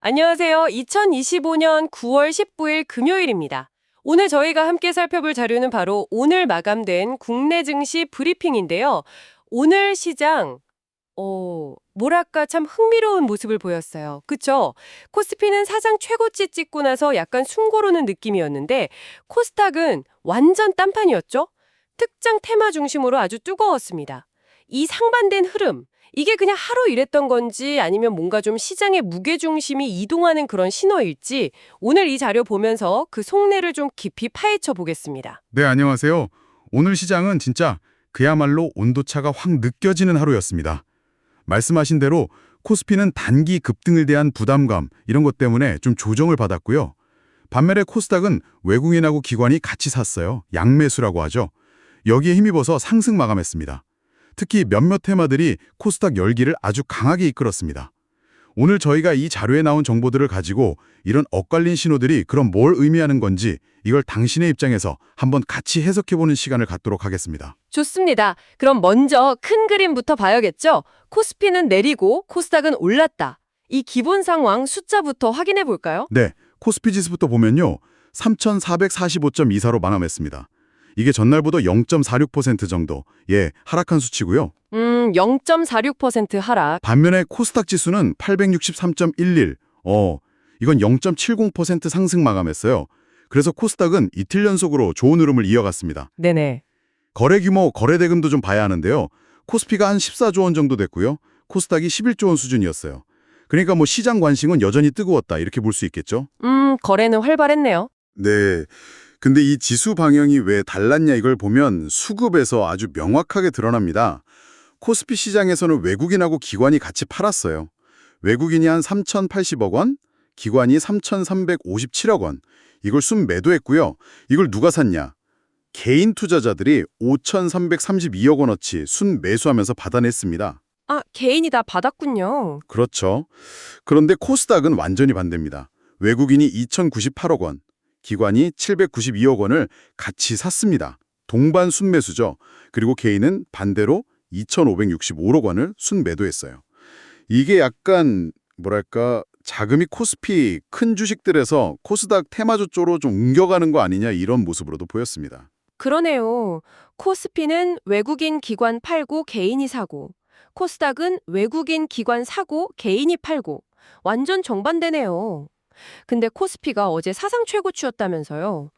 안녕하세요. 2025년 9월 19일 금요일입니다. 오늘 저희가 함께 살펴볼 자료는 바로 오늘 마감된 국내 증시 브리핑인데요. 오늘 시장, 뭐랄까 참 흥미로운 모습을 보였어요. 그쵸? 코스피는 사상 최고치 찍고 나서 약간 숨고르는 느낌이었는데 코스닥은 완전 딴판이었죠? 특정 테마 중심으로 아주 뜨거웠습니다. 이 상반된 흐름, 이게 그냥 하루 이랬던 건지 아니면 뭔가 좀 시장의 무게중심이 이동하는 그런 신호일지 오늘 이 자료 보면서 그 속내를 좀 깊이 파헤쳐 보겠습니다. 네, 안녕하세요. 오늘 시장은 진짜 그야말로 온도차가 확 느껴지는 하루였습니다. 말씀하신 대로 코스피는 단기 급등을 대한 부담감 이런 것 때문에 좀 조정을 받았고요. 반면에 코스닥은 외국인하고 기관이 같이 샀어요. 양매수라고 하죠. 여기에 힘입어서 상승 마감했습니다. 특히 몇몇 테마들이 코스닥 열기를 아주 강하게 이끌었습니다. 오늘 저희가 이 자료에 나온 정보들을 가지고 이런 엇갈린 신호들이 그럼 뭘 의미하는 건지 이걸 당신의 입장에서 한번 같이 해석해보는 시간을 갖도록 하겠습니다. 좋습니다. 그럼 먼저 큰 그림부터 봐야겠죠? 코스피는 내리고 코스닥은 올랐다. 이 기본 상황 숫자부터 확인해 볼까요? 네, 코스피 지수부터 보면요. 3,445.24로 마감했습니다. 이게 전날보다 0.46% 정도, 하락한 수치고요. 0.46% 하락. 반면에 코스닥 지수는 863.11, 이건 0.70% 상승 마감했어요. 그래서 코스닥은 이틀 연속으로 좋은 흐름을 이어갔습니다. 네네. 거래 규모, 거래 대금도 좀 봐야 하는데요. 코스피가 한 14조 원 정도 됐고요. 코스닥이 11조 원 수준이었어요. 그러니까 시장 관심은 여전히 뜨거웠다 이렇게 볼 수 있겠죠? 거래는 활발했네요. 네. 근데 이 지수 방향이 왜 달랐냐 이걸 보면 수급에서 아주 명확하게 드러납니다. 코스피 시장에서는 외국인하고 기관이 같이 팔았어요. 외국인이 한 3,080억 원, 기관이 3,357억 원. 이걸 순매도했고요. 이걸 누가 샀냐? 개인 투자자들이 5,332억 원어치 순매수하면서 받아냈습니다. 아, 개인이 다 받았군요. 그렇죠. 그런데 코스닥은 완전히 반대입니다. 외국인이 2,098억 원, 기관이 792억 원을 같이 샀습니다. 동반 순매수죠. 그리고 개인은 반대로 2,565억 원을 순매도했어요. 이게 약간 자금이 코스피 큰 주식들에서 코스닥 테마주 쪽으로 좀 옮겨가는 거 아니냐 이런 모습으로도 보였습니다. 그러네요. 코스피는 외국인 기관 팔고 개인이 사고, 코스닥은 외국인 기관 사고 개인이 팔고, 완전 정반대네요. 근데 코스피가 어제 사상 최고치였다면서요.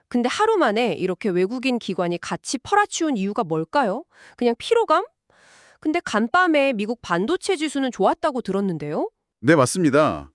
근데 하루 만에 이렇게 외국인 기관이 같이 퍼라치운 이유가 뭘까요? 그냥 피로감? 근데 간밤에 미국 반도체 지수는 좋았다고 들었는데요. 네, 맞습니다.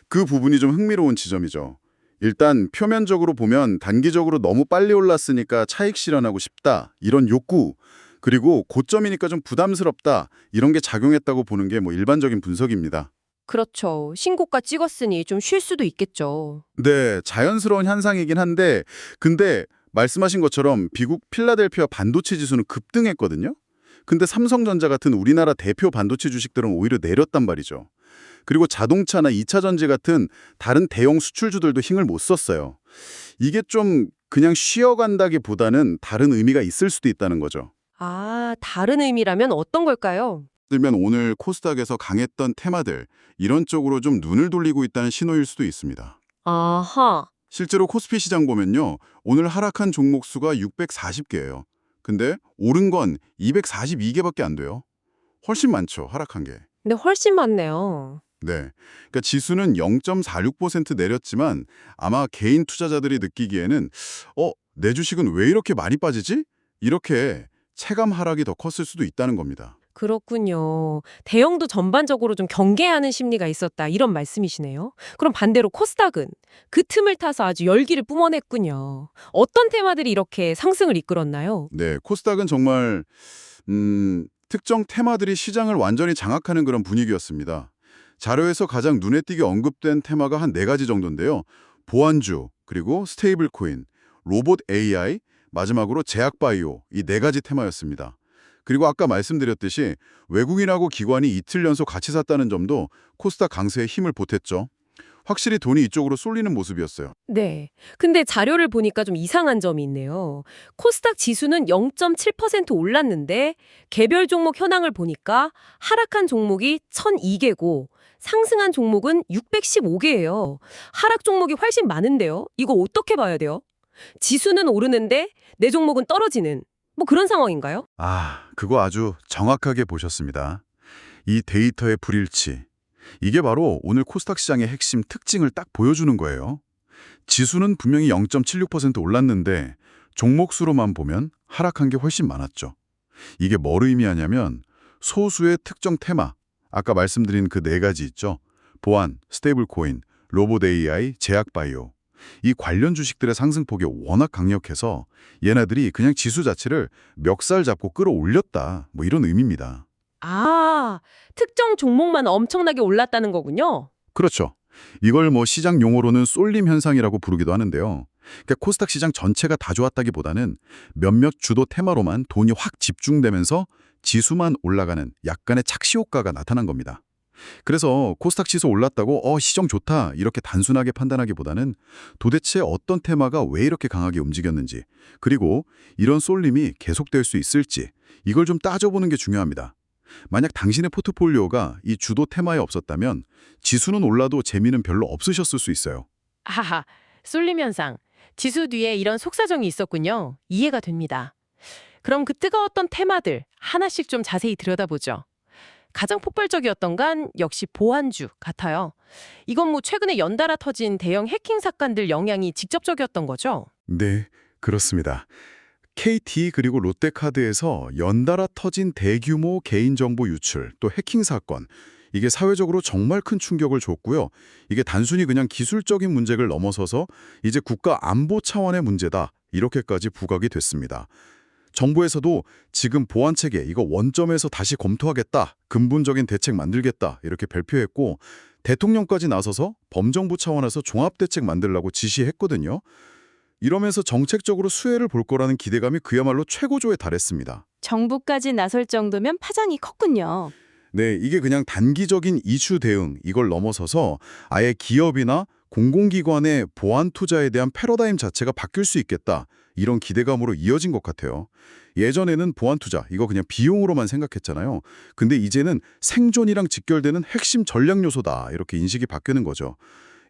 그 부분이 좀 흥미로운 지점이죠. 일단 표면적으로 보면 단기적으로 너무 빨리 올랐으니까 차익 실현하고 싶다 이런 욕구, 그리고 고점이니까 좀 부담스럽다 이런 게 작용했다고 보는 게 일반적인 분석입니다. 그렇죠. 신고가 찍었으니 좀 쉴 수도 있겠죠. 네, 자연스러운 현상이긴 한데 근데 말씀하신 것처럼 미국 필라델피아 반도체 지수는 급등했거든요. 근데 삼성전자 같은 우리나라 대표 반도체 주식들은 오히려 내렸단 말이죠. 그리고 자동차나 2차 전지 같은 다른 대형 수출주들도 힘을 못 썼어요. 이게 좀 그냥 쉬어간다기보다는 다른 의미가 있을 수도 있다는 거죠. 아, 다른 의미라면 어떤 걸까요? 들면 오늘 코스닥에서 강했던 테마들, 이런 쪽으로 좀 눈을 돌리고 있다는 신호일 수도 있습니다. 아하. 실제로 코스피 시장 보면요. 오늘 하락한 종목 수가 640개예요. 근데 오른 건 242개밖에 안 돼요. 훨씬 많죠, 하락한 게. 근데 훨씬 많네요. 네. 그러니까 지수는 0.46% 내렸지만 아마 개인 투자자들이 느끼기에는 내 주식은 왜 이렇게 많이 빠지지? 이렇게 체감 하락이 더 컸을 수도 있다는 겁니다. 그렇군요. 대형도 전반적으로 좀 경계하는 심리가 있었다 이런 말씀이시네요. 그럼 반대로 코스닥은 그 틈을 타서 아주 열기를 뿜어냈군요. 어떤 테마들이 이렇게 상승을 이끌었나요? 네, 코스닥은 정말 특정 테마들이 시장을 완전히 장악하는 그런 분위기였습니다. 자료에서 가장 눈에 띄게 언급된 테마가 한 4가지 정도인데요. 보안주, 그리고 스테이블 코인, 로봇 AI, 마지막으로 제약바이오 이 4가지 테마였습니다. 그리고 아까 말씀드렸듯이 외국인하고 기관이 이틀 연속 같이 샀다는 점도 코스닥 강세에 힘을 보탰죠. 확실히 돈이 이쪽으로 쏠리는 모습이었어요. 네. 근데 자료를 보니까 좀 이상한 점이 있네요. 코스닥 지수는 0.7% 올랐는데 개별 종목 현황을 보니까 하락한 종목이 1,002개고 상승한 종목은 615개예요. 하락 종목이 훨씬 많은데요. 이거 어떻게 봐야 돼요? 지수는 오르는데 내 종목은 떨어지는 뭐 그런 상황인가요? 그거 아주 정확하게 보셨습니다. 이 데이터의 불일치. 이게 바로 오늘 코스닥 시장의 핵심 특징을 딱 보여주는 거예요. 지수는 분명히 0.76% 올랐는데 종목 수로만 보면 하락한 게 훨씬 많았죠. 이게 뭘 의미하냐면 소수의 특정 테마, 아까 말씀드린 그 네 가지 있죠. 보안, 스테이블 코인, 로봇 AI, 제약 바이오. 이 관련 주식들의 상승폭이 워낙 강력해서 얘네들이 그냥 지수 자체를 멱살 잡고 끌어올렸다. 뭐 이런 의미입니다. 특정 종목만 엄청나게 올랐다는 거군요. 그렇죠. 이걸 뭐 시장 용어로는 쏠림 현상이라고 부르기도 하는데요. 그러니까 코스닥 시장 전체가 다 좋았다기보다는 몇몇 주도 테마로만 돈이 확 집중되면서 지수만 올라가는 약간의 착시 효과가 나타난 겁니다. 그래서 코스닥 지수 올랐다고 시정 좋다 이렇게 단순하게 판단하기보다는 도대체 어떤 테마가 왜 이렇게 강하게 움직였는지, 그리고 이런 쏠림이 계속될 수 있을지 이걸 좀 따져보는 게 중요합니다. 만약 당신의 포트폴리오가 이 주도 테마에 없었다면 지수는 올라도 재미는 별로 없으셨을 수 있어요. 하하, 쏠림 현상. 지수 뒤에 이런 속사정이 있었군요. 이해가 됩니다. 그럼 그 뜨거웠던 테마들 하나씩 좀 자세히 들여다보죠. 가장 폭발적이었던 건 역시 보안주 같아요. 이건 뭐 최근에 연달아 터진 대형 해킹 사건들 영향이 직접적이었던 거죠? 네, 그렇습니다. KT 그리고 롯데카드에서 연달아 터진 대규모 개인정보 유출, 또 해킹 사건, 이게 사회적으로 정말 큰 충격을 줬고요. 이게 단순히 그냥 기술적인 문제를 넘어서서 이제 국가 안보 차원의 문제다, 이렇게까지 부각이 됐습니다. 정부에서도 지금 보안체계 이거 원점에서 다시 검토하겠다, 근본적인 대책 만들겠다 이렇게 발표했고 대통령까지 나서서 범정부 차원에서 종합대책 만들라고 지시했거든요. 이러면서 정책적으로 수혜를 볼 거라는 기대감이 그야말로 최고조에 달했습니다. 정부까지 나설 정도면 파장이 컸군요. 네, 이게 그냥 단기적인 이슈 대응 이걸 넘어서서 아예 기업이나 공공기관의 보안 투자에 대한 패러다임 자체가 바뀔 수 있겠다. 이런 기대감으로 이어진 것 같아요. 예전에는 보안 투자 이거 그냥 비용으로만 생각했잖아요. 근데 이제는 생존이랑 직결되는 핵심 전략 요소다. 이렇게 인식이 바뀌는 거죠.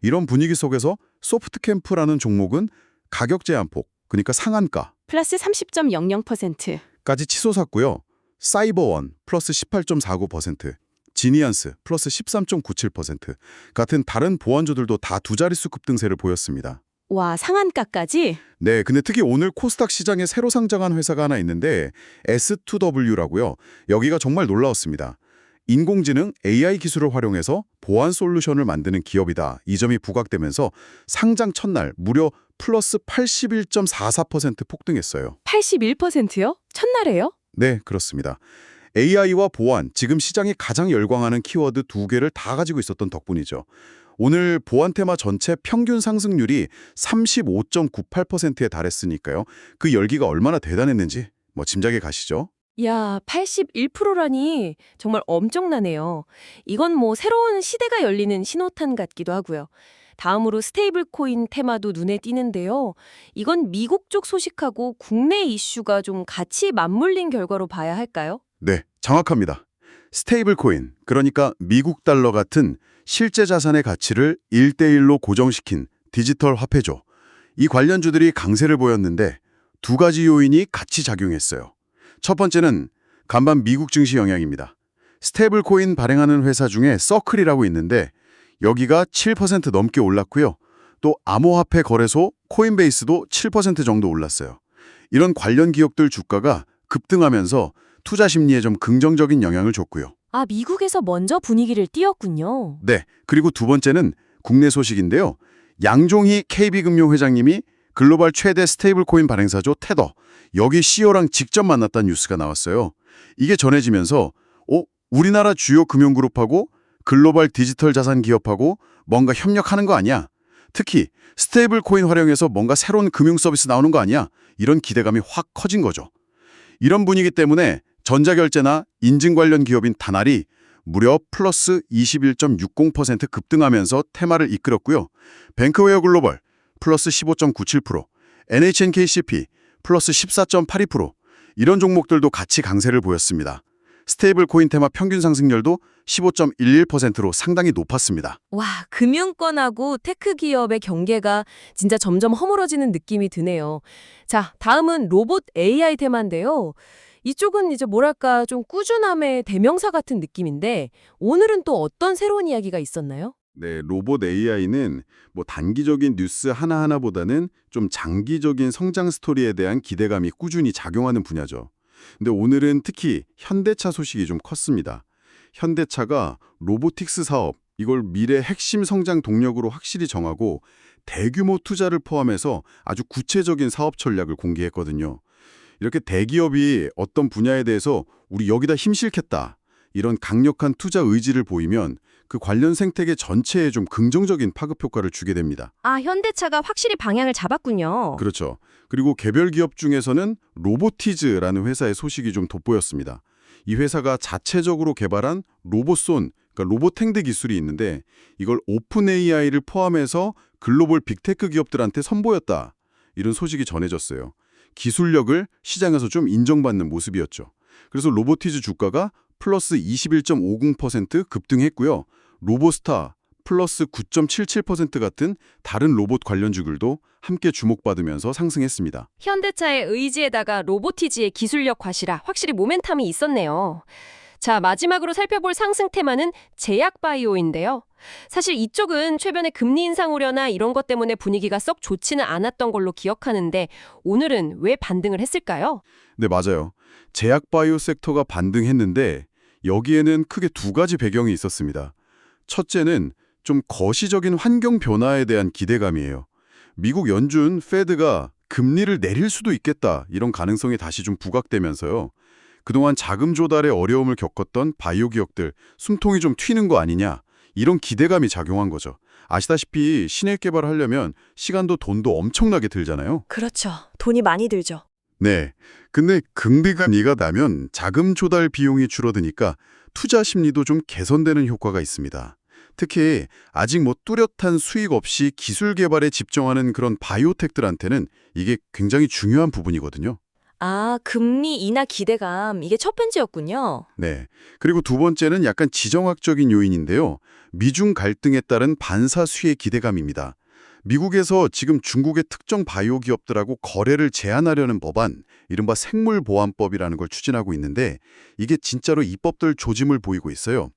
이런 분위기 속에서 소프트캠프라는 종목은 가격 제한폭, 그러니까 상한가 플러스 30.00%. 까지 치솟았고요. 사이버원 플러스 18.49%, 지니안스 플러스 13.97% 같은 다른 보안주들도 다 두 자릿수 급등세를 보였습니다. 와, 상한가까지? 네, 근데 특히 오늘 코스닥 시장에 새로 상장한 회사가 하나 있는데 S2W라고요. 여기가 정말 놀라웠습니다. 인공지능 AI 기술을 활용해서 보안 솔루션을 만드는 기업이다. 이 점이 부각되면서 상장 첫날 무려 플러스 81.44% 폭등했어요. 81%요? 첫날에요? 네, 그렇습니다. AI와 보안, 지금 시장이 가장 열광하는 키워드 두 개를 다 가지고 있었던 덕분이죠. 오늘 보안 테마 전체 평균 상승률이 35.98%에 달했으니까요. 그 열기가 얼마나 대단했는지 뭐 짐작이 가시죠? 야, 81%라니 정말 엄청나네요. 이건 뭐 새로운 시대가 열리는 신호탄 같기도 하고요. 다음으로 스테이블 코인 테마도 눈에 띄는데요. 이건 미국 쪽 소식하고 국내 이슈가 좀 같이 맞물린 결과로 봐야 할까요? 네, 정확합니다. 스테이블 코인, 그러니까 미국 달러 같은 실제 자산의 가치를 1대1로 고정시킨 디지털 화폐죠. 이 관련주들이 강세를 보였는데 두 가지 요인이 같이 작용했어요. 첫 번째는 간밤 미국 증시 영향입니다. 스테이블 코인 발행하는 회사 중에 서클이라고 있는데 여기가 7% 넘게 올랐고요. 또 암호화폐 거래소 코인베이스도 7% 정도 올랐어요. 이런 관련 기업들 주가가 급등하면서 투자 심리에 좀 긍정적인 영향을 줬고요. 미국에서 먼저 분위기를 띄웠군요. 네, 그리고 두 번째는 국내 소식인데요. 양종희 KB금융 회장님이 글로벌 최대 스테이블 코인 발행사죠 테더, 여기 CEO랑 직접 만났다는 뉴스가 나왔어요. 이게 전해지면서 우리나라 주요 금융그룹하고 글로벌 디지털 자산 기업하고 뭔가 협력하는 거 아니야? 특히 스테이블 코인 활용해서 뭔가 새로운 금융 서비스 나오는 거 아니야? 이런 기대감이 확 커진 거죠. 이런 분위기 때문에 전자결제나 인증 관련 기업인 다날이 무려 플러스 21.60% 급등하면서 테마를 이끌었고요. 뱅크웨어 글로벌 플러스 15.97%, NHNKCP 플러스 14.82%, 이런 종목들도 같이 강세를 보였습니다. 스테이블 코인 테마 평균 상승률도 15.11%로 상당히 높았습니다. 와, 금융권하고 테크 기업의 경계가 진짜 점점 허물어지는 느낌이 드네요. 자, 다음은 로봇 AI 테마인데요. 이쪽은 이제 뭐랄까 좀 꾸준함의 대명사 같은 느낌인데 오늘은 또 어떤 새로운 이야기가 있었나요? 네, 로봇 AI는 뭐 단기적인 뉴스 하나하나보다는 좀 장기적인 성장 스토리에 대한 기대감이 꾸준히 작용하는 분야죠. 근데 오늘은 특히 현대차 소식이 좀 컸습니다. 현대차가 로보틱스 사업, 이걸 미래 핵심 성장 동력으로 확실히 정하고 대규모 투자를 포함해서 아주 구체적인 사업 전략을 공개했거든요. 이렇게 대기업이 어떤 분야에 대해서 우리 여기다 힘 싣겠다, 이런 강력한 투자 의지를 보이면 그 관련 생태계 전체에 좀 긍정적인 파급 효과를 주게 됩니다. 아, 현대차가 확실히 방향을 잡았군요. 그렇죠. 그리고 개별 기업 중에서는 로보티즈라는 회사의 소식이 좀 돋보였습니다. 이 회사가 자체적으로 개발한 로봇손, 그러니까 로봇핸드 기술이 있는데 이걸 오픈 AI를 포함해서 글로벌 빅테크 기업들한테 선보였다, 이런 소식이 전해졌어요. 기술력을 시장에서 좀 인정받는 모습이었죠. 그래서 로보티즈 주가가 플러스 21.50% 급등했고요. 로보스타 플러스 9.77% 같은 다른 로봇 관련주들도 함께 주목받으면서 상승했습니다. 현대차의 의지에다가 로보티지의 기술력 과시라 확실히 모멘텀이 있었네요. 자, 마지막으로 살펴볼 상승 테마는 제약바이오인데요. 사실 이쪽은 최근에 금리 인상 우려나 이런 것 때문에 분위기가 썩 좋지는 않았던 걸로 기억하는데 오늘은 왜 반등을 했을까요? 네, 맞아요. 제약바이오 섹터가 반등했는데 여기에는 크게 두 가지 배경이 있었습니다. 첫째는 좀 거시적인 환경 변화에 대한 기대감이에요. 미국 연준 페드가 금리를 내릴 수도 있겠다, 이런 가능성이 다시 좀 부각되면서요. 그동안 자금 조달에 어려움을 겪었던 바이오 기업들 숨통이 좀 튀는 거 아니냐, 이런 기대감이 작용한 거죠. 아시다시피 신약 개발하려면 시간도 돈도 엄청나게 들잖아요. 그렇죠. 돈이 많이 들죠. 네. 근데 금리가 나면 자금 조달 비용이 줄어드니까 투자 심리도 좀 개선되는 효과가 있습니다. 특히 아직 뭐 뚜렷한 수익 없이 기술 개발에 집중하는 그런 바이오텍들한테는 이게 굉장히 중요한 부분이거든요. 아, 금리 인하 기대감. 이게 첫 번째였군요. 네. 그리고 두 번째는 약간 지정학적인 요인인데요. 미중 갈등에 따른 반사수혜 기대감입니다. 미국에서 지금 중국의 특정 바이오 기업들하고 거래를 제한하려는 법안, 이른바 생물보안법이라는 걸 추진하고 있는데 이게 진짜로 입법될 조짐을 보이고 있어요.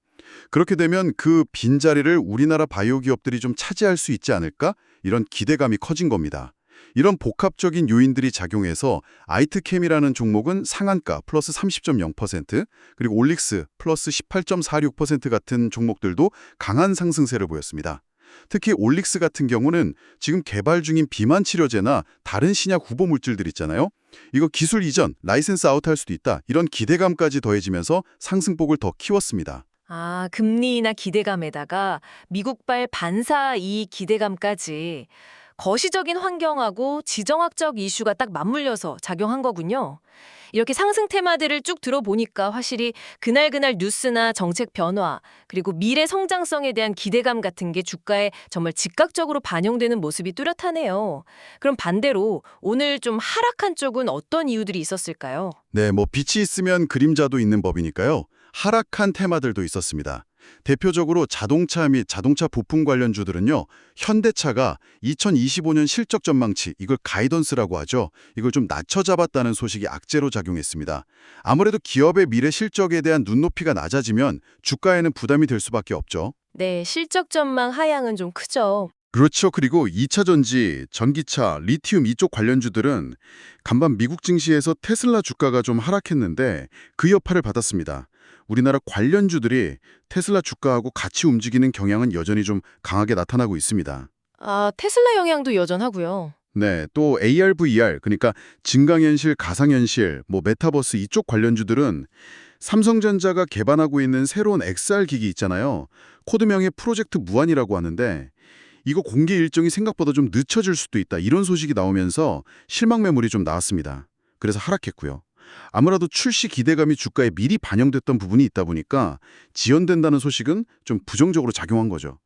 그렇게 되면 그 빈자리를 우리나라 바이오 기업들이 좀 차지할 수 있지 않을까? 이런 기대감이 커진 겁니다. 이런 복합적인 요인들이 작용해서 아이트캠이라는 종목은 상한가 플러스 30.0%, 그리고 올릭스 플러스 18.46% 같은 종목들도 강한 상승세를 보였습니다. 특히 올릭스 같은 경우는 지금 개발 중인 비만 치료제나 다른 신약 후보 물질들 있잖아요. 이거 기술 이전, 라이센스 아웃할 수도 있다, 이런 기대감까지 더해지면서 상승폭을 더 키웠습니다. 아, 금리 인하 기대감에다가 미국발 반사 이익 기대감까지 거시적인 환경하고 지정학적 이슈가 딱 맞물려서 작용한 거군요. 이렇게 상승 테마들을 쭉 들어보니까 확실히 그날 뉴스나 정책 변화, 그리고 미래 성장성에 대한 기대감 같은 게 주가에 정말 즉각적으로 반영되는 모습이 뚜렷하네요. 그럼 반대로 오늘 좀 하락한 쪽은 어떤 이유들이 있었을까요? 네, 뭐 빛이 있으면 그림자도 있는 법이니까요. 하락한 테마들도 있었습니다. 대표적으로 자동차 및 자동차 부품 관련주들은요. 현대차가 2025년 실적 전망치, 이걸 가이던스라고 하죠. 이걸 좀 낮춰잡았다는 소식이 악재로 작용했습니다. 아무래도 기업의 미래 실적에 대한 눈높이가 낮아지면 주가에는 부담이 될 수밖에 없죠. 네, 실적 전망 하향은 좀 크죠. 그렇죠. 그리고 2차 전지, 전기차, 리튬 이쪽 관련주들은 간밤 미국 증시에서 테슬라 주가가 좀 하락했는데 그 여파를 받았습니다. 우리나라 관련주들이 테슬라 주가하고 같이 움직이는 경향은 여전히 좀 강하게 나타나고 있습니다. 아, 테슬라 영향도 여전하고요. 네, 또 AR, VR, 그러니까 증강현실, 가상현실, 뭐 메타버스 이쪽 관련주들은 삼성전자가 개발하고 있는 새로운 XR 기기 있잖아요. 코드명의 프로젝트 무한이라고 하는데 이거 공개 일정이 생각보다 좀 늦춰질 수도 있다, 이런 소식이 나오면서 실망 매물이 좀 나왔습니다. 그래서 하락했고요. 아무래도 출시 기대감이 주가에 미리 반영됐던 부분이 있다 보니까 지연된다는 소식은 좀 부정적으로 작용한 거죠.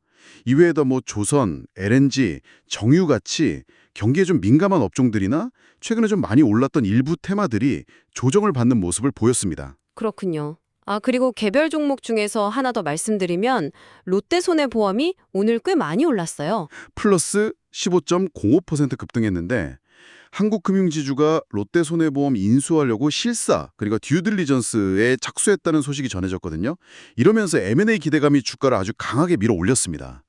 이외에도 뭐 조선, LNG, 정유같이 경기에 좀 민감한 업종들이나 최근에 좀 많이 올랐던 일부 테마들이 조정을 받는 모습을 보였습니다. 그렇군요. 그리고 개별 종목 중에서 하나 더 말씀드리면 롯데손해보험이 오늘 꽤 많이 올랐어요. 플러스 15.05% 급등했는데 한국금융지주가 롯데손해보험 인수하려고 실사 그리고 듀딜리전스에 착수했다는 소식이 전해졌거든요. 이러면서 M&A 기대감이 주가를 아주 강하게 밀어 올렸습니다.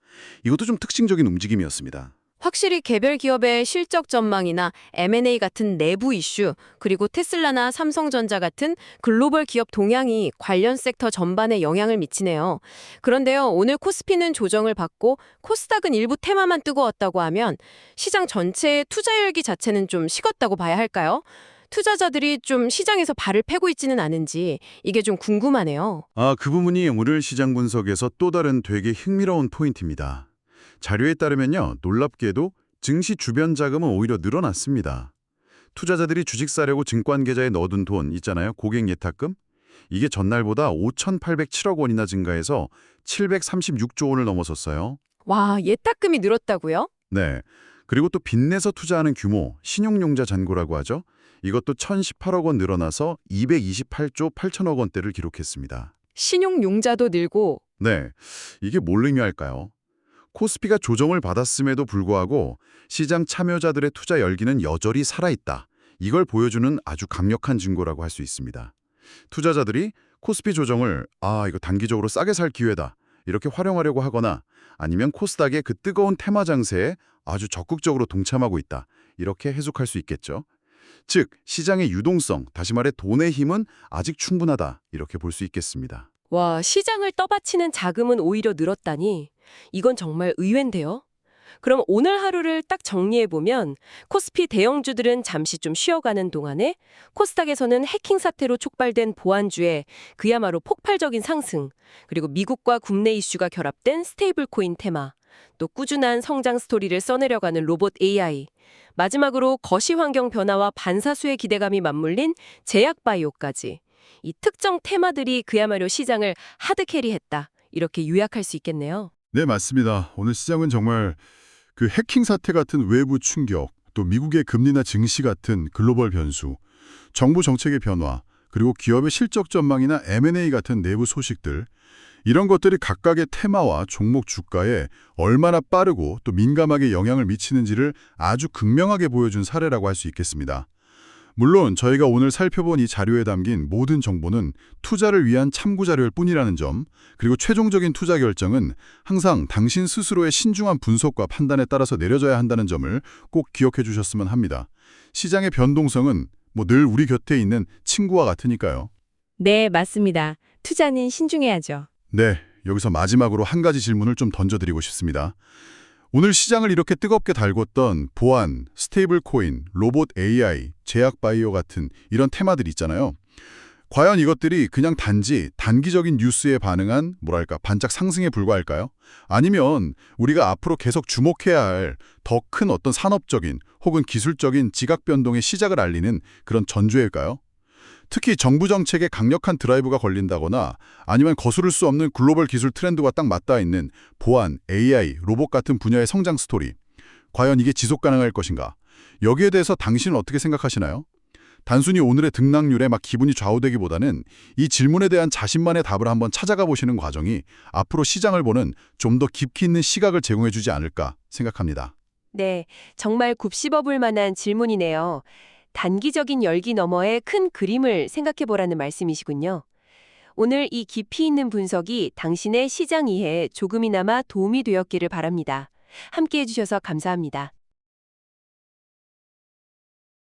이것도 좀 특징적인 움직임이었습니다. 확실히 개별 기업의 실적 전망이나 M&A 같은 내부 이슈, 그리고 테슬라나 삼성전자 같은 글로벌 기업 동향이 관련 섹터 전반에 영향을 미치네요. 그런데요, 오늘 코스피는 조정을 받고 코스닥은 일부 테마만 뜨거웠다고 하면 시장 전체의 투자 열기 자체는 좀 식었다고 봐야 할까요? 투자자들이 좀 시장에서 발을 패고 있지는 않은지 이게 좀 궁금하네요. 그 부분이 오늘 시장 분석에서 또 다른 되게 흥미로운 포인트입니다. 자료에 따르면요, 놀랍게도 증시 주변 자금은 오히려 늘어났습니다. 투자자들이 주식 사려고 증권 계좌에 넣어둔 돈 있잖아요, 고객 예탁금. 이게 전날보다 5,807억 원이나 증가해서 736조 원을 넘어섰어요. 와, 예탁금이 늘었다고요? 네. 그리고 또 빚내서 투자하는 규모, 신용융자 잔고라고 하죠. 이것도 1,018억 원 늘어나서 228조 8천억 원대를 기록했습니다. 신용융자도 늘고 네. 이게 뭘 의미할까요? 코스피가 조정을 받았음에도 불구하고 시장 참여자들의 투자 열기는 여전히 살아있다. 이걸 보여주는 아주 강력한 증거라고 할 수 있습니다. 투자자들이 코스피 조정을 이거 단기적으로 싸게 살 기회다. 이렇게 활용하려고 하거나 아니면 코스닥의 그 뜨거운 테마 장세에 아주 적극적으로 동참하고 있다. 이렇게 해석할 수 있겠죠. 즉, 시장의 유동성, 다시 말해 돈의 힘은 아직 충분하다. 이렇게 볼 수 있겠습니다. 와, 시장을 떠받치는 자금은 오히려 늘었다니. 이건 정말 의외인데요. 그럼 오늘 하루를 딱 정리해보면 코스피 대형주들은 잠시 좀 쉬어가는 동안에 코스닥에서는 해킹 사태로 촉발된 보안주의 그야말로 폭발적인 상승, 그리고 미국과 국내 이슈가 결합된 스테이블 코인 테마, 또 꾸준한 성장 스토리를 써내려가는 로봇 AI, 마지막으로 거시 환경 변화와 반사수의 기대감이 맞물린 제약 바이오까지 이 특정 테마들이 그야말로 시장을 하드캐리했다. 이렇게 요약할 수 있겠네요. 네, 맞습니다. 오늘 시장은 정말 그 해킹 사태 같은 외부 충격, 또 미국의 금리나 증시 같은 글로벌 변수, 정부 정책의 변화, 그리고 기업의 실적 전망이나 M&A 같은 내부 소식들, 이런 것들이 각각의 테마와 종목 주가에 얼마나 빠르고 또 민감하게 영향을 미치는지를 아주 극명하게 보여준 사례라고 할 수 있겠습니다. 물론 저희가 오늘 살펴본 이 자료에 담긴 모든 정보는 투자를 위한 참고 자료일 뿐이라는 점, 그리고 최종적인 투자 결정은 항상 당신 스스로의 신중한 분석과 판단에 따라서 내려져야 한다는 점을 꼭 기억해 주셨으면 합니다. 시장의 변동성은 늘 우리 곁에 있는 친구와 같으니까요. 네, 맞습니다. 투자는 신중해야죠. 네, 여기서 마지막으로 한 가지 질문을 좀 던져드리고 싶습니다. 오늘 시장을 이렇게 뜨겁게 달궜던 보안, 스테이블 코인, 로봇 AI, 제약 바이오 같은 이런 테마들 있잖아요. 과연 이것들이 그냥 단지 단기적인 뉴스에 반응한 반짝 상승에 불과할까요? 아니면 우리가 앞으로 계속 주목해야 할 더 큰 어떤 산업적인 혹은 기술적인 지각 변동의 시작을 알리는 그런 전조일까요? 특히 정부 정책에 강력한 드라이브가 걸린다거나 아니면 거스를 수 없는 글로벌 기술 트렌드와 딱 맞닿아 있는 보안, AI, 로봇 같은 분야의 성장 스토리. 과연 이게 지속 가능할 것인가? 여기에 대해서 당신은 어떻게 생각하시나요? 단순히 오늘의 등락률에 기분이 좌우되기보다는 이 질문에 대한 자신만의 답을 한번 찾아가 보시는 과정이 앞으로 시장을 보는 좀 더 깊이 있는 시각을 제공해 주지 않을까 생각합니다. 네, 정말 곱씹어볼 만한 질문이네요. 단기적인 열기 너머의 큰 그림을 생각해보라는 말씀이시군요. 오늘 이 깊이 있는 분석이 당신의 시장 이해에 조금이나마 도움이 되었기를 바랍니다. 함께해 주셔서 감사합니다.